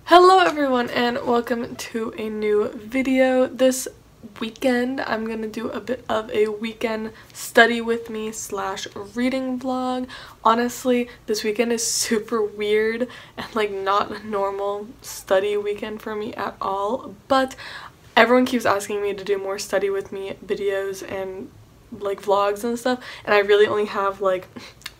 Hello everyone and welcome to a new video. This weekend I'm gonna do a bit of a weekend study with me / reading vlog. Honestly, this weekend is super weird and like not a normal study weekend for me at all, but everyone keeps asking me to do more study with me videos and like vlogs and stuff, and I really only have like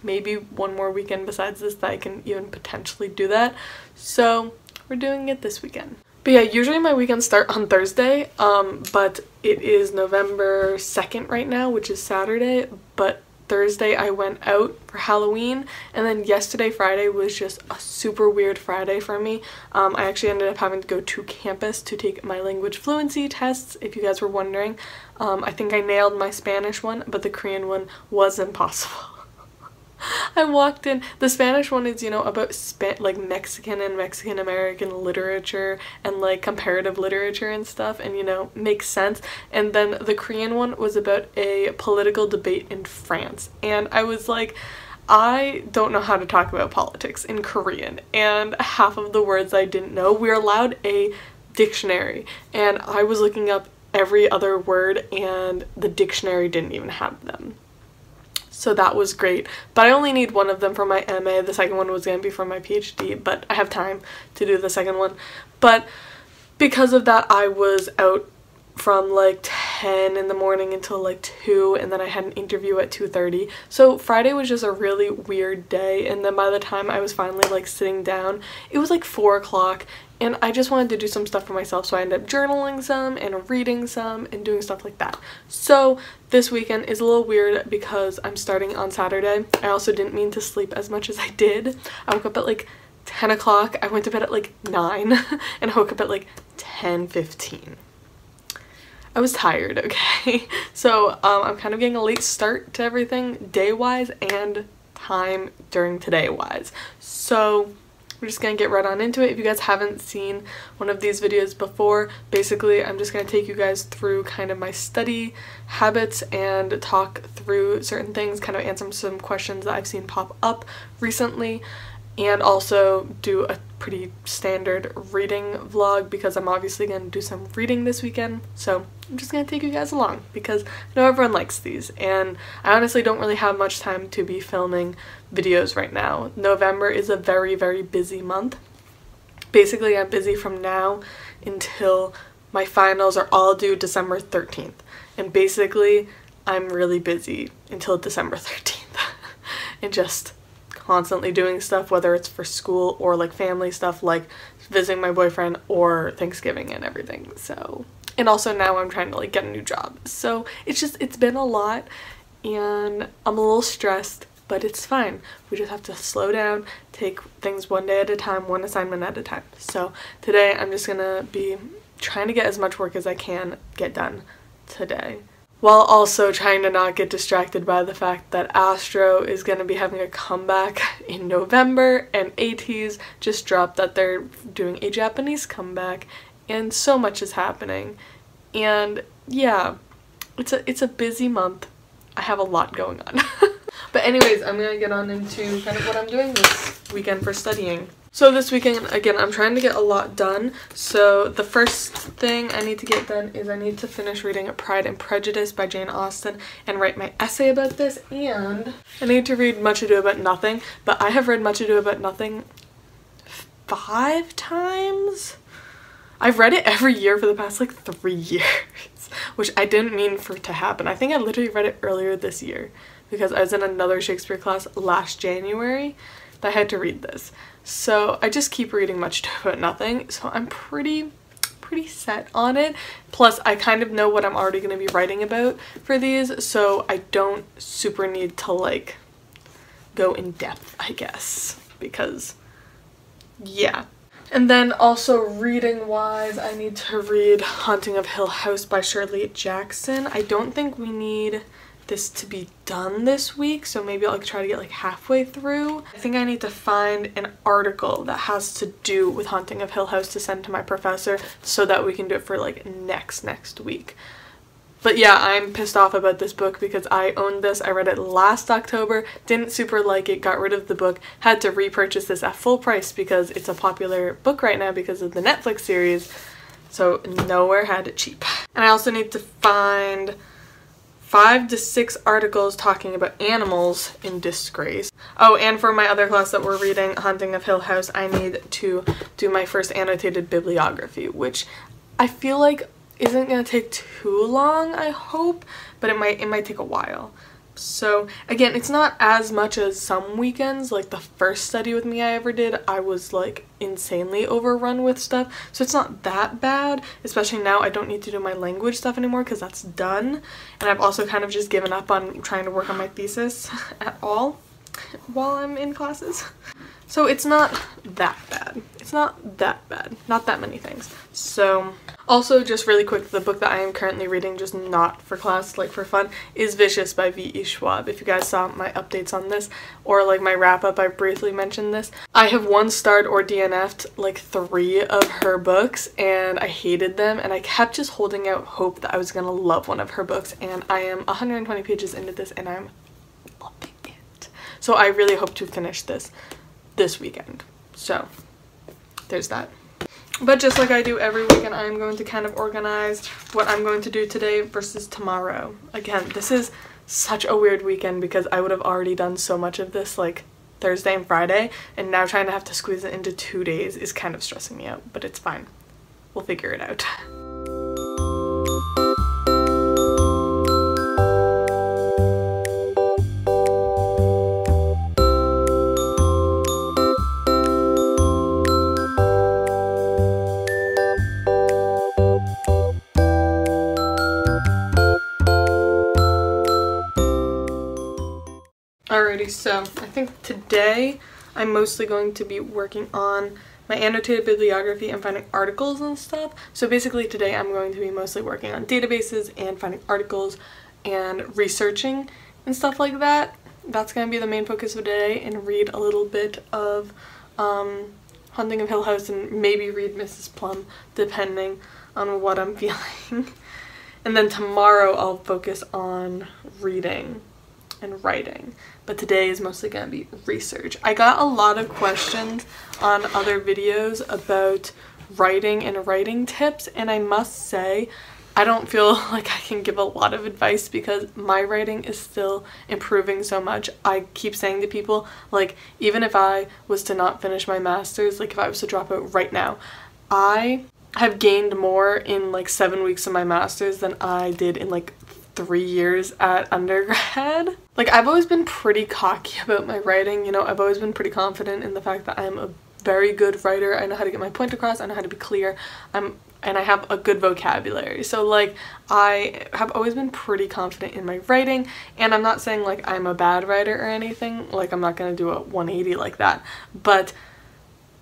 maybe one more weekend besides this that I can even potentially do that, so we're doing it this weekend. But yeah, usually my weekends start on Thursday, but it is November 2nd right now, which is Saturday, but Thursday I went out for Halloween, and then yesterday, Friday, was just a super weird Friday for me. I actually ended up having to go to campus to take my language fluency tests, if you guys were wondering. I think I nailed my Spanish one, but the Korean one was impossible. I walked in, the Spanish one is, you know, about like Mexican and Mexican American literature and like comparative literature and stuff, and you know, makes sense. And then the Korean one was about a political debate in France, and I was like, I don't know how to talk about politics in Korean, and half of the words I didn't know. We're allowed a dictionary, and I was looking up every other word and the dictionary didn't even have them. So that was great, but I only need one of them for my MA. The second one was going to be for my PhD, but I have time to do the second one. But because of that, I was out from like 10 in the morning until like 2, and then I had an interview at 2:30. So Friday was just a really weird day, and then by the time I was finally like sitting down, it was like 4 o'clock, and I just wanted to do some stuff for myself, so I ended up journaling some and reading some and doing stuff like that. So this weekend is a little weird because I'm starting on Saturday. I also didn't mean to sleep as much as I did. I woke up at like 10 o'clock, I went to bed at like 9, and I woke up at like 10:15. I was tired, okay? So I'm kind of getting a late start to everything day-wise and time during today-wise. So we're just gonna get right on into it. If you guys haven't seen one of these videos before, basically I'm just gonna take you guys through kind of my study habits and talk through certain things, kind of answer some questions that I've seen pop up recently, and also do a pretty standard reading vlog because I'm obviously going to do some reading this weekend. So I'm just going to take you guys along because I know everyone likes these, and I honestly don't really have much time to be filming videos right now. November is a very, very busy month. Basically, I'm busy from now until my finals are all due December 13th. And basically, I'm really busy until December 13th. And just constantly doing stuff, whether it's for school or like family stuff, like visiting my boyfriend or Thanksgiving and everything. So, and also now I'm trying to like get a new job, so it's been a lot and I'm a little stressed, but it's fine. We just have to slow down, take things one day at a time, one assignment at a time. So today I'm just gonna be trying to get as much work as I can get done today, while also trying to not get distracted by the fact that Astro is going to be having a comeback in November, and ATEEZ just dropped that they're doing a Japanese comeback, and so much is happening. And yeah, it's a busy month. I have a lot going on. But anyways, I'm going to get on into kind of what I'm doing this weekend for studying. So this weekend, again, I'm trying to get a lot done. So the first thing I need to get done is I need to finish reading Pride and Prejudice by Jane Austen and write my essay about this, and I need to read Much Ado About Nothing, but I have read Much Ado About Nothing 5 times? I've read it every year for the past like 3 years, which I didn't mean for it to happen. I think I literally read it earlier this year because I was in another Shakespeare class last January that I had to read this. So I just keep reading Much Ado About Nothing, so I'm pretty set on it. Plus I kind of know what I'm already going to be writing about for these, so I don't super need to like go in depth, I guess, because yeah. And then also reading wise, I need to read Haunting of Hill House by Shirley Jackson. I don't think we need this to be done this week, so maybe I'll like try to get like halfway through. I think I need to find an article that has to do with Haunting of Hill House to send to my professor so that we can do it for like next week. But yeah, I'm pissed off about this book because I owned this. I read it last October, didn't super like it, got rid of the book, had to repurchase this at full price because it's a popular book right now because of the Netflix series. So nowhere had it cheap. And I also need to find 5 to 6 articles talking about animals in disgrace. Oh, and for my other class that we're reading, Haunting of Hill House, I need to do my first annotated bibliography, which I feel like isn't gonna take too long, I hope, but it might take a while. So again, it's not as much as some weekends. Like the first study with me I ever did, I was like insanely overrun with stuff, so it's not that bad, especially now I don't need to do my language stuff anymore because that's done, and I've also kind of just given up on trying to work on my thesis at all while I'm in classes. So it's not that bad. It's not that bad. Not that many things. So also, just really quick, the book that I am currently reading, just not for class, like for fun, is Vicious by V.E. Schwab. If you guys saw my updates on this or like my wrap up, I briefly mentioned this. I have 1-starred or DNF'd like 3 of her books and I hated them, and I kept just holding out hope that I was gonna love one of her books, and I am 120 pages into this and I'm loving it. So I really hope to finish this weekend. So there's that. But just like I do every weekend, I'm going to kind of organize what I'm going to do today versus tomorrow. Again, this is such a weird weekend because I would have already done so much of this like Thursday and Friday, and now trying to have to squeeze it into 2 days is kind of stressing me out, but it's fine. We'll figure it out. Alrighty, so I think today I'm mostly going to be working on my annotated bibliography and finding articles and stuff. So basically today I'm going to be mostly working on databases and finding articles and researching and stuff like that. That's going to be the main focus of today, and read a little bit of Haunting of Hill House and maybe read Mrs. Plum, depending on what I'm feeling. And then tomorrow I'll focus on reading and writing, but today is mostly going to be research. I got a lot of questions on other videos about writing and writing tips, and I must say I don't feel like I can give a lot of advice because my writing is still improving so much. I keep saying to people, like, even if I was to not finish my master's, like if I was to drop out right now, I have gained more in like 7 weeks of my master's than I did in like 3 years at undergrad. Like, I've always been pretty cocky about my writing, you know, I've always been pretty confident in the fact that I'm a very good writer. I know how to get my point across, I know how to be clear, and I have a good vocabulary. So like, I have always been pretty confident in my writing, and I'm not saying like I'm a bad writer or anything, like I'm not gonna do a 180 like that, but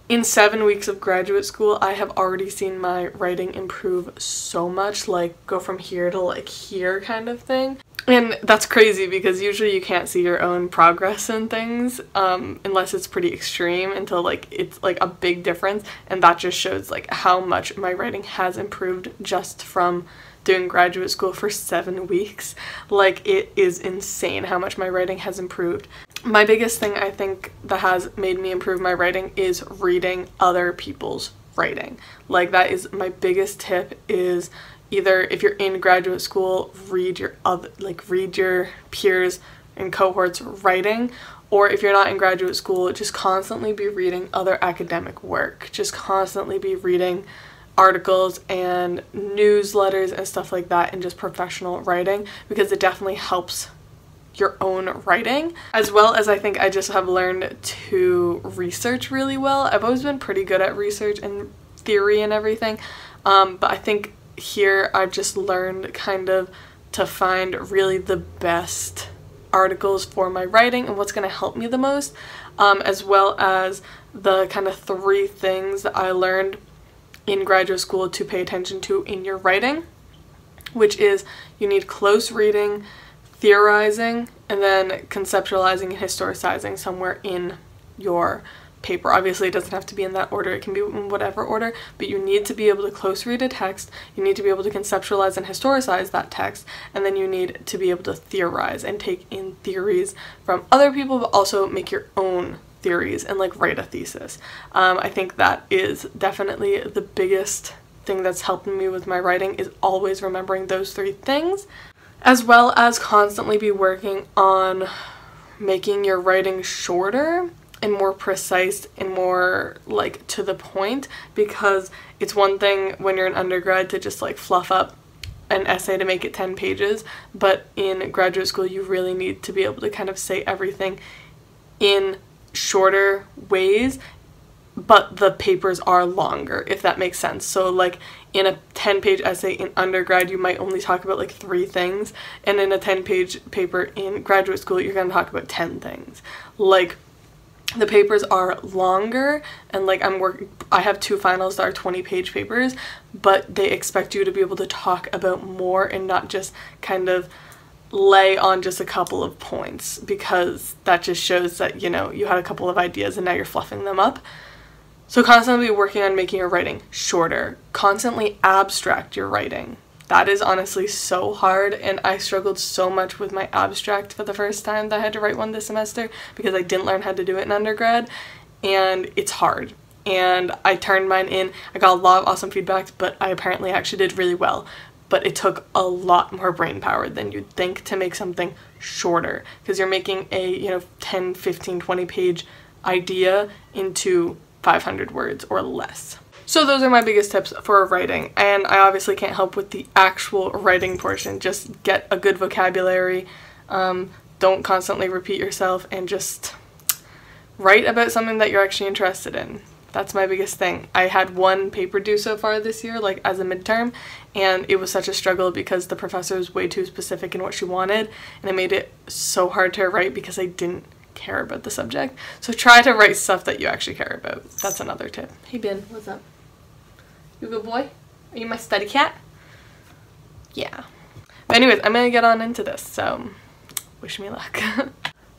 in 7 weeks of graduate school, I have already seen my writing improve so much, like go from here to like here kind of thing. And that's crazy because usually you can't see your own progress in things unless it's pretty extreme, until like it's like a big difference, and that just shows like how much my writing has improved just from doing graduate school for 7 weeks. Like, it is insane how much my writing has improved. My biggest thing I think that has made me improve my writing is reading other people's writing. Like, that is my biggest tip, is either if you're in graduate school, read your peers and cohorts writing, or if you're not in graduate school, just constantly be reading other academic work. Just constantly be reading articles and newsletters and stuff like that, and just professional writing, because it definitely helps your own writing. As well as, I think I just have learned to research really well. I've always been pretty good at research and theory and everything, but I think here I've just learned kind of to find really the best articles for my writing and what's going to help me the most, as well as the kind of 3 things that I learned in graduate school to pay attention to in your writing, which is you need close reading, theorizing, and then conceptualizing and historicizing somewhere in your paper. Obviously it doesn't have to be in that order, it can be in whatever order, but you need to be able to close read a text, you need to be able to conceptualize and historicize that text, and then you need to be able to theorize and take in theories from other people, but also make your own theories and like write a thesis. I think that is definitely the biggest thing that's helping me with my writing, is always remembering those 3 things, as well as constantly be working on making your writing shorter and more precise and more like to the point, because it's one thing when you're an undergrad to just like fluff up an essay to make it 10 pages, but in graduate school you really need to be able to kind of say everything in shorter ways, but the papers are longer, if that makes sense. So like in a 10-page essay in undergrad you might only talk about like 3 things, and in a 10-page paper in graduate school you're going to talk about 10 things. Like the papers are longer, and like I have 2 finals that are 20-page papers, but they expect you to be able to talk about more and not just kind of lay on just a couple of points, because that just shows that, you know, you had a couple of ideas and now you're fluffing them up. So constantly working on making your writing shorter, constantly abstract your writing. That is honestly so hard, and I struggled so much with my abstract for the first time that I had to write one this semester, because I didn't learn how to do it in undergrad, and it's hard. And I turned mine in, I got a lot of awesome feedback, but I apparently actually did really well. But it took a lot more brain power than you'd think to make something shorter, because you're making a, you know, 10, 15, 20 page idea into 500 words or less. So those are my biggest tips for writing, and I obviously can't help with the actual writing portion. Just get a good vocabulary, don't constantly repeat yourself, and just write about something that you're actually interested in. That's my biggest thing. I had 1 paper due so far this year, like as a midterm, and it was such a struggle because the professor was way too specific in what she wanted, and it made it so hard to write because I didn't care about the subject. So try to write stuff that you actually care about. That's another tip. Hey Ben, what's up? You a good boy? Are you my study cat? Yeah. But anyways, I'm gonna get on into this, so wish me luck.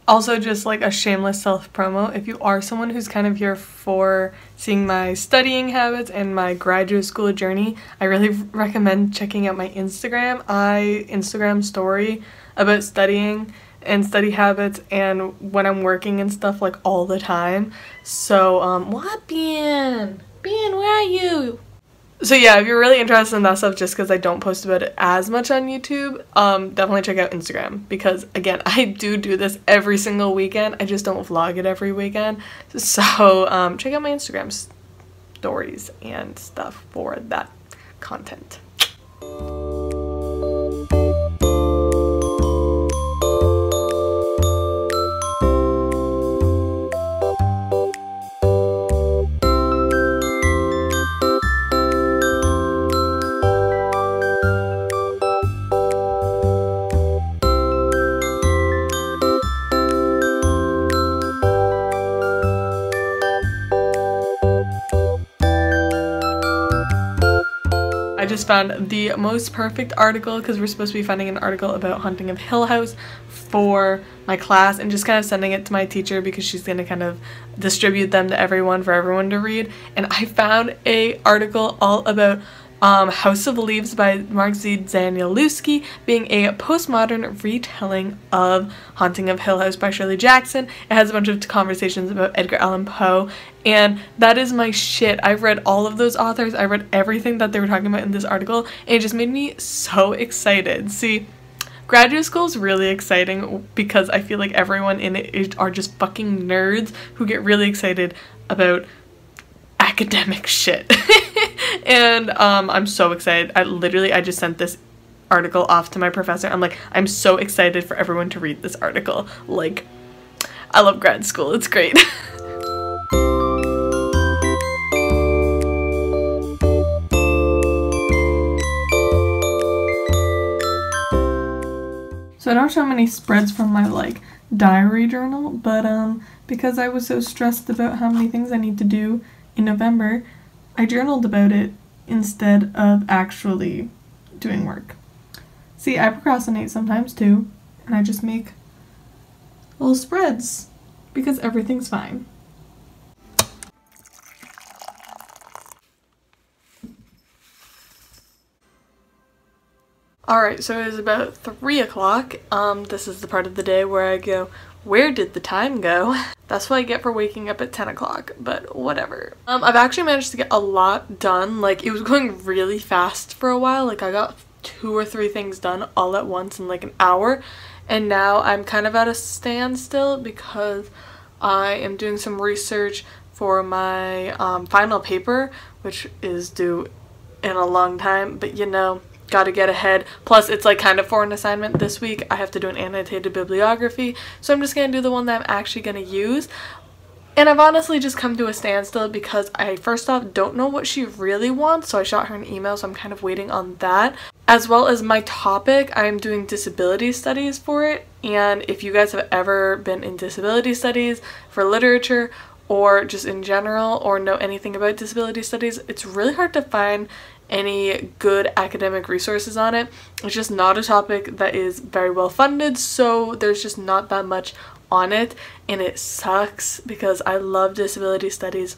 Also, just like a shameless self-promo, if you are someone who's kind of here for seeing my studying habits and my graduate school journey, I really recommend checking out my Instagram. I Instagram story about studying and study habits and when I'm working and stuff like all the time. So, what, Ben? Ben, where are you? So yeah, if you're really interested in that stuff, just because I don't post about it as much on YouTube, definitely check out Instagram, because again, I do this every single weekend. I just don't vlog it every weekend. So check out my Instagram stories and stuff for that content. I just found the most perfect article, because we're supposed to be finding an article about Haunting of Hill House for my class, and just kind of sending it to my teacher because she's going to kind of distribute them to everyone for everyone to read. And I found a article all about House of Leaves by Mark Z. Danielewski being a postmodern retelling of Haunting of Hill House by Shirley Jackson. It has a bunch of conversations about Edgar Allan Poe, and that is my shit. I've read all of those authors. I read everything that they were talking about in this article, and it just made me so excited. See, graduate school is really exciting because I feel like everyone in it are just fucking nerds who get really excited about academic shit. And I'm so excited. I just sent this article off to my professor. I'm like, I'm so excited for everyone to read this article. Like, I love grad school. It's great. So I don't show many spreads from my like diary journal, but because I was so stressed about how many things I need to do in November, I journaled about it instead of actually doing work. See, I procrastinate sometimes too, and I just make little spreads because everything's fine. Alright, so it is about 3 o'clock. This is the part of the day where I go, where did the time go? That's what I get for waking up at 10 o'clock, but whatever. I've actually managed to get a lot done. Like, it was going really fast for a while. Like, I got 2 or 3 things done all at once in like an hour. And now I'm kind of at a standstill because I am doing some research for my final paper, which is due in a long time, but you know, gotta get ahead. Plus it's like kind of for an assignment this week. I have to do an annotated bibliography, so I'm just gonna do the one that I'm actually gonna use. And I've honestly just come to a standstill because I first off don't know what she really wants, so I shot her an email, so I'm kind of waiting on that. As well as my topic, I'm doing disability studies for it, and if you guys have ever been in disability studies for literature or just in general or know anything about disability studies, it's really hard to find any good academic resources on it. It's just not a topic that is very well funded, so there's just not that much on it, and it sucks because I love disability studies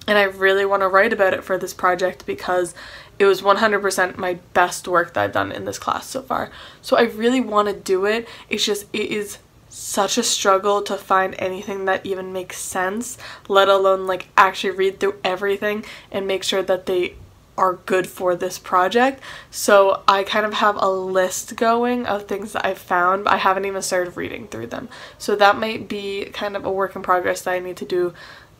and I really want to write about it for this project because it was 100% my best work that I've done in this class so far. So I really want to do it. It's just, it is such a struggle to find anything that even makes sense, let alone like actually read through everything and make sure that they are good for this project. So I kind of have a list going of things that I've found, but I haven't even started reading through them. So that might be kind of a work in progress that I need to do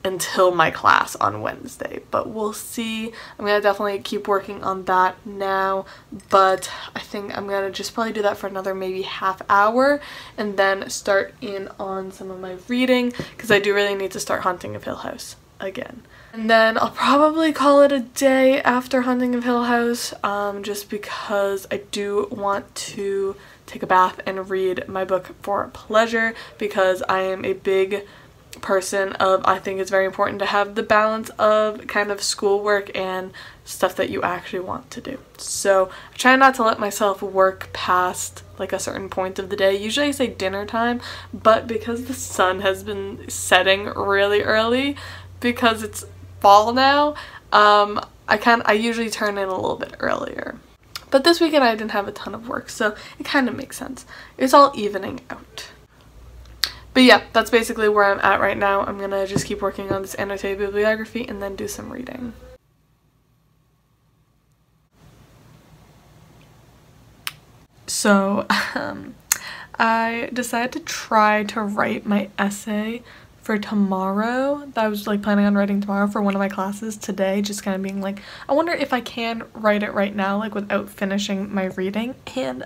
until my class on Wednesday, but we'll see. I'm gonna definitely keep working on that now, but I think I'm gonna just probably do that for another maybe half hour and then start in on some of my reading because I do really need to start Haunting of Hill House again. And then I'll probably call it a day after Haunting of Hill House, just because I do want to take a bath and read my book for pleasure, because I am a big person of, I think it's very important to have the balance of kind of schoolwork and stuff that you actually want to do. So I try not to let myself work past like a certain point of the day. Usually I say dinner time, but because the sun has been setting really early, because it's fall now, I usually turn in a little bit earlier. But this weekend I didn't have a ton of work, so it kind of makes sense. It's all evening out. But yeah, that's basically where I'm at right now. I'm gonna just keep working on this annotated bibliography and then do some reading. So, I decided to try to write my essay for tomorrow that I was like planning on writing tomorrow for one of my classes today, just kind of being like, I wonder if I can write it right now, like without finishing my reading, and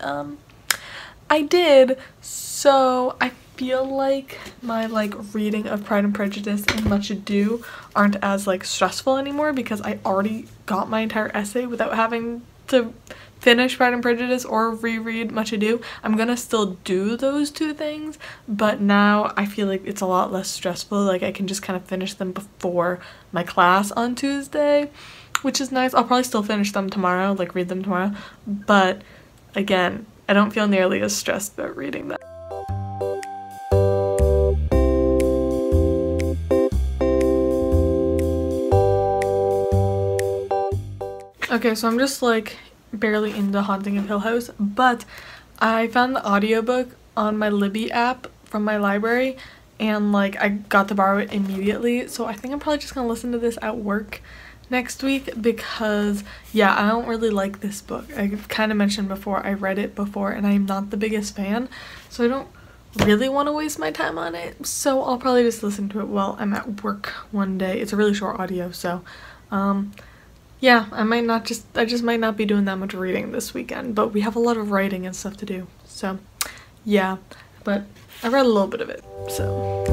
I did. So I feel like my like reading of Pride and Prejudice and Much Ado aren't as like stressful anymore because I already got my entire essay without having to finish Pride and Prejudice or reread Much Ado. I'm gonna still do those two things, but now I feel like it's a lot less stressful. Like I can just kind of finish them before my class on Tuesday, which is nice. I'll probably still finish them tomorrow, like read them tomorrow, but again, I don't feel nearly as stressed about reading them. Okay, so I'm just like barely into Haunting of Hill House, but I found the audiobook on my Libby app from my library, and like I got to borrow it immediately, so I think I'm probably just gonna listen to this at work next week because yeah, I don't really like this book. I've kind of mentioned before, I read it before and I'm not the biggest fan, so I don't really want to waste my time on it, so I'll probably just listen to it while I'm at work one day. It's a really short audio, so yeah, I just might not be doing that much reading this weekend, but we have a lot of writing and stuff to do, so yeah, but I read a little bit of it, so.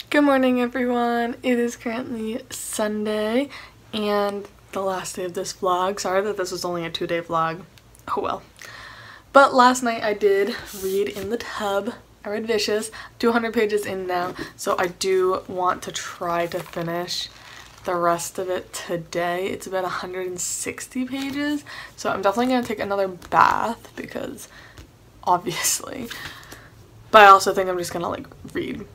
Good morning everyone, it is currently Sunday and the last day of this vlog. Sorry that this was only a 2-day vlog, oh well. But last night I did read in the tub. I read Vicious, 200 pages in now, so I do want to try to finish the rest of it today. It's about 160 pages, so I'm definitely going to take another bath because obviously. But I also think I'm just gonna like read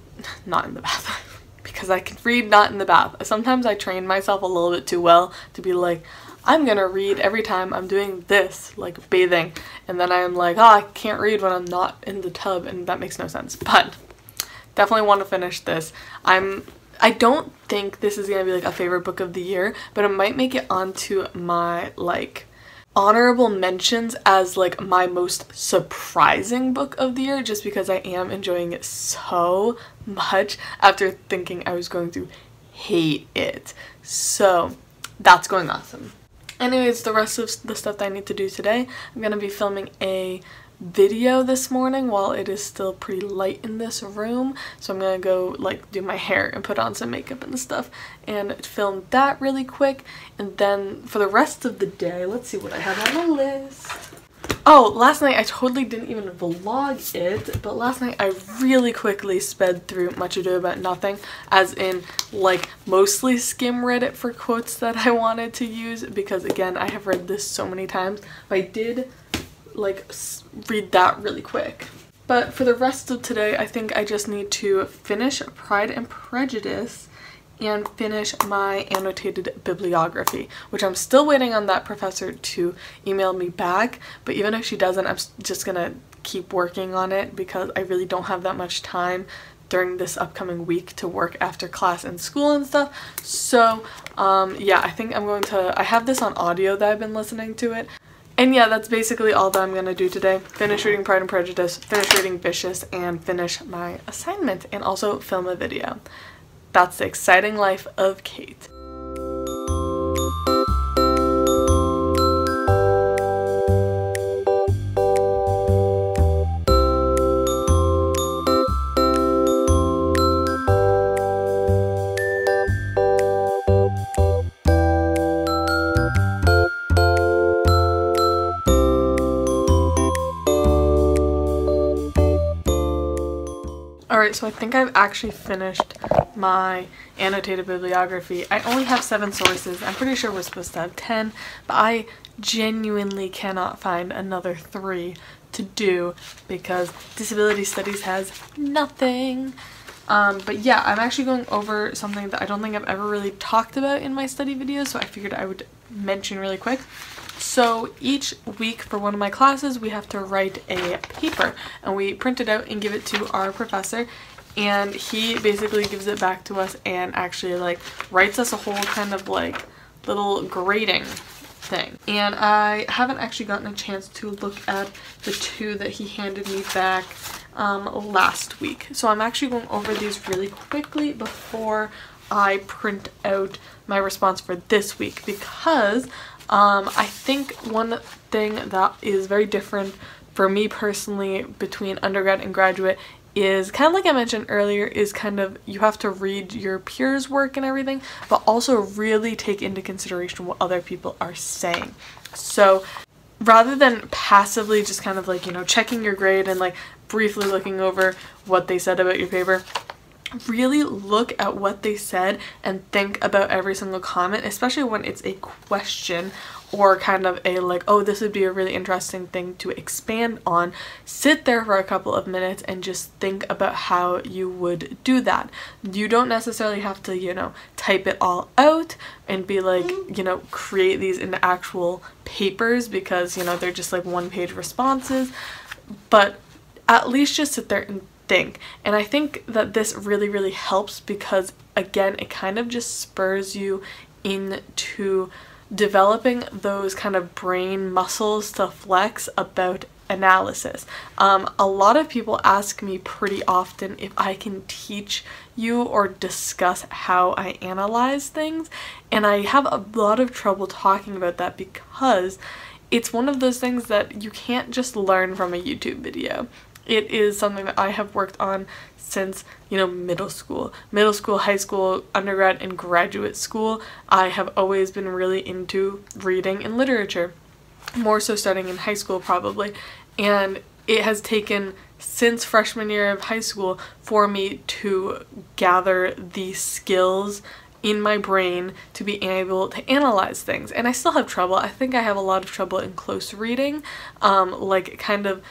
not in the bath because I can read not in the bath. Sometimes I train myself a little bit too well to be like, I'm gonna read every time I'm doing this, like bathing, and then I'm like, oh, I can't read when I'm not in the tub, and that makes no sense. But definitely want to finish this. I don't think this is gonna be like a favorite book of the year, but it might make it onto my like honorable mentions as like my most surprising book of the year, just because I am enjoying it so much after thinking I was going to hate it. So that's going awesome. Anyways, the rest of the stuff that I need to do today, I'm gonna be filming a video this morning while it is still pretty light in this room, so I'm gonna go like do my hair and put on some makeup and stuff and film that really quick. And then for the rest of the day, let's see what I have on the list. Oh, last night I totally didn't even vlog it, but last night I really quickly sped through Much Ado About Nothing, as in like mostly skim Reddit for quotes that I wanted to use, because again, I have read this so many times, but I did like read that really quick. But for the rest of today, I think I just need to finish Pride and Prejudice and finish my annotated bibliography, which I'm still waiting on that professor to email me back. But even if she doesn't, I'm just gonna keep working on it because I really don't have that much time during this upcoming week to work after class and school and stuff. So yeah, I think I'm going to, I have this on audio that I've been listening to it. And yeah, that's basically all that I'm gonna do today. Finish reading Pride and Prejudice, finish reading Vicious, and finish my assignment, and also film a video. That's the exciting life of Kate. Alright, so I think I've actually finished my annotated bibliography. I only have 7 sources. I'm pretty sure we're supposed to have 10, but I genuinely cannot find another 3 to do because disability studies has nothing. But yeah, I'm actually going over something that I don't think I've ever really talked about in my study videos, so I figured I would mention really quick. So each week for one of my classes, we have to write a paper, and we print it out and give it to our professor, and he basically gives it back to us and actually like writes us a whole kind of like little grading thing. And I haven't actually gotten a chance to look at the 2 that he handed me back last week. So I'm actually going over these really quickly before I print out my response for this week, because I think one thing that is very different for me personally between undergrad and graduate is kind of like I mentioned earlier, is kind of you have to read your peers' work and everything, but also really take into consideration what other people are saying. So rather than passively just kind of like, you know, checking your grade and like briefly looking over what they said about your paper, really look at what they said and think about every single comment, especially when it's a question or kind of a like, oh, this would be a really interesting thing to expand on. Sit there for a couple of minutes and just think about how you would do that. You don't necessarily have to, you know, type it all out and be like, you know, create these into actual papers, because, you know, they're just like 1-page responses, but at least just sit there and think. And I think that this really helps because, again, it kind of just spurs you into developing those kind of brain muscles to flex about analysis. A lot of people ask me pretty often if I can teach you or discuss how I analyze things, and I have a lot of trouble talking about that because it's one of those things that you can't just learn from a YouTube video. It is something that I have worked on since, you know, middle school, high school, undergrad, and graduate school. I have always been really into reading and literature, more so starting in high school probably, and it has taken since freshman year of high school for me to gather the skills in my brain to be able to analyze things. And I still have trouble. I think I have a lot of trouble in close reading, like kind of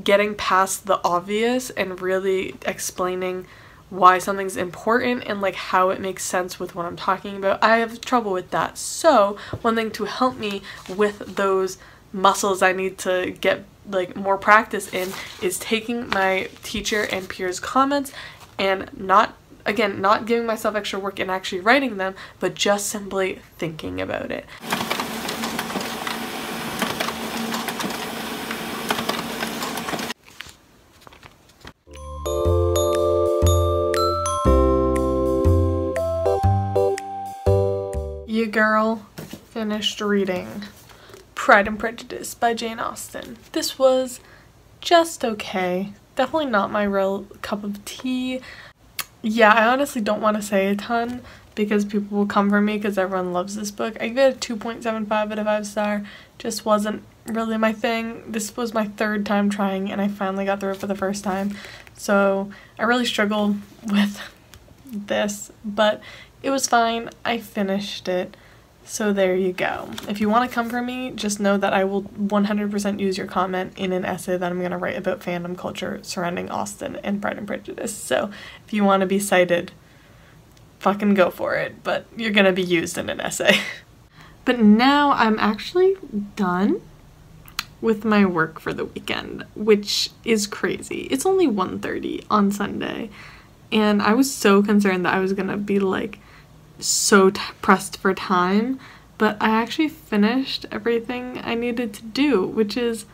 getting past the obvious and really explaining why something's important and like how it makes sense with what I'm talking about. I have trouble with that. So one thing to help me with those muscles I need to get like more practice in is taking my teacher and peers' comments and not giving myself extra work and actually writing them, but just simply thinking about it. Your girl finished reading Pride and Prejudice by Jane Austen. This was just okay. Definitely not my real cup of tea. Yeah, I honestly don't want to say a ton because people will come for me because everyone loves this book. I give it a 2.75 out of 5 star. Just wasn't really my thing. This was my 3rd time trying and I finally got through it for the first time. So I really struggle with this, but it was fine. I finished it. So there you go. If you want to come for me, just know that I will 100% use your comment in an essay that I'm going to write about fandom culture surrounding Austen and Pride and Prejudice. So if you want to be cited, fucking go for it. But you're going to be used in an essay. But now I'm actually done with my work for the weekend, which is crazy. It's only 1:30 on Sunday. And I was so concerned that I was going to be like so pressed for time, but I actually finished everything I needed to do, which is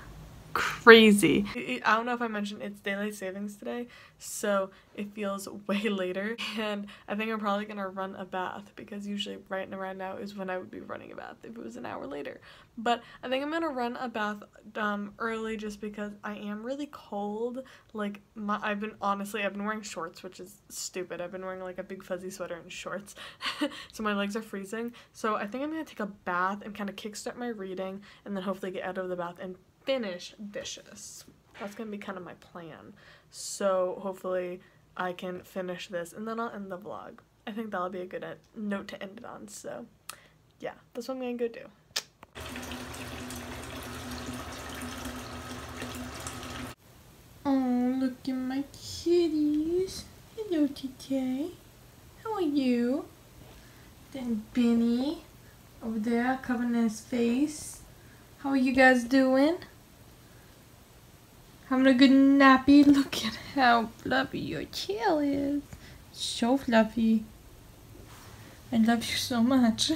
crazy. I don't know if I mentioned it's daylight savings today, so it feels way later, and I think I'm probably gonna run a bath because usually right around now is when I would be running a bath if it was an hour later. But I think I'm gonna run a bath early just because I am really cold. Like I've been wearing shorts, which is stupid. I've been wearing like a big fuzzy sweater and shorts so my legs are freezing. So I think I'm gonna take a bath and kind of kickstart my reading and then hopefully get out of the bath and finish Vicious. That's gonna be kind of my plan. So hopefully I can finish this and then I'll end the vlog. I think that'll be a good note to end it on. So yeah, that's what I'm gonna go do. Oh, look at my kitties. Hello, TK. How are you? Then Benny over there covering his face. How are you guys doing? Having a good nappy? Look at how fluffy your tail is. So fluffy. I love you so much.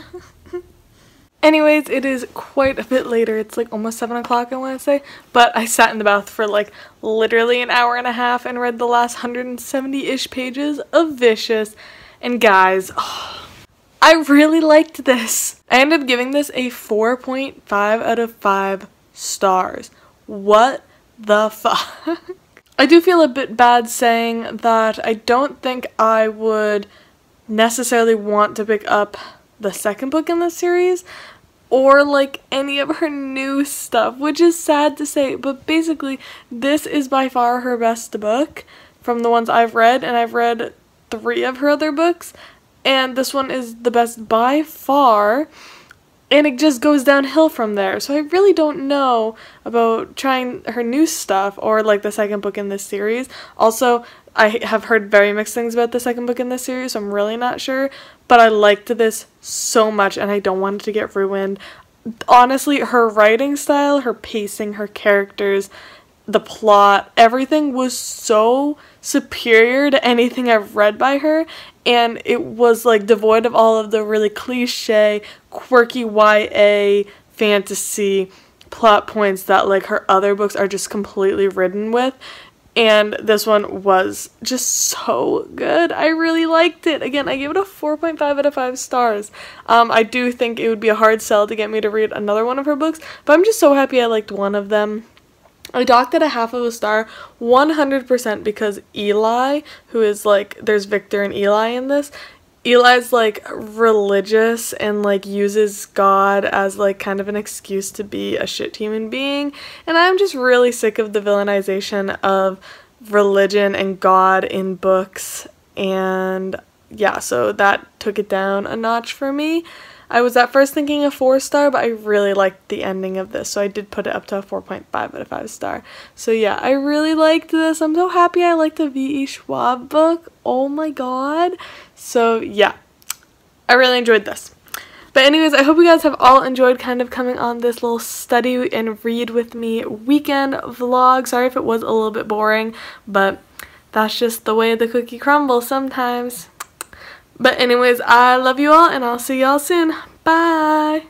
Anyways, it is quite a bit later. It's like almost 7 o'clock, I want to say. But I sat in the bath for like literally an hour and a half and read the last 170-ish pages of Vicious. And guys, I really liked this. I ended up giving this a 4.5 out of 5 stars. What the fuck? I do feel a bit bad saying that I don't think I would necessarily want to pick up the second book in the series or like any of her new stuff, which is sad to say, but basically this is by far her best book from the ones I've read, and I've read 3 of her other books, and this one is the best by far. And it just goes downhill from there. So I really don't know about trying her new stuff or like the second book in this series. Also, I have heard very mixed things about the second book in this series, so I'm really not sure. But I liked this so much and I don't want it to get ruined. Honestly, her writing style, her pacing, her characters, the plot, everything was so superior to anything I've read by her, and it was like devoid of all of the really cliche, quirky YA fantasy plot points that like her other books are just completely ridden with. And this one was just so good. I really liked it. Again, I gave it a 4.5 out of 5 stars. I do think it would be a hard sell to get me to read another one of her books, but I'm just so happy I liked one of them. I docked it a half of a star 100% because Eli, who is like, there's Victor and Eli in this, Eli's like religious and like uses God as like kind of an excuse to be a shit human being, and I'm just really sick of the villainization of religion and God in books, and yeah, so that took it down a notch for me. I was at first thinking a 4-star, but I really liked the ending of this, so I did put it up to a 4.5 out of 5-star. So yeah, I really liked this. I'm so happy I liked the V.E. Schwab book. Oh my god. So yeah, I really enjoyed this. But anyways, I hope you guys have all enjoyed kind of coming on this little study and read with me weekend vlog. Sorry if it was a little bit boring, but that's just the way the cookie crumbles sometimes. But anyways, I love you all, and I'll see y'all soon. Bye!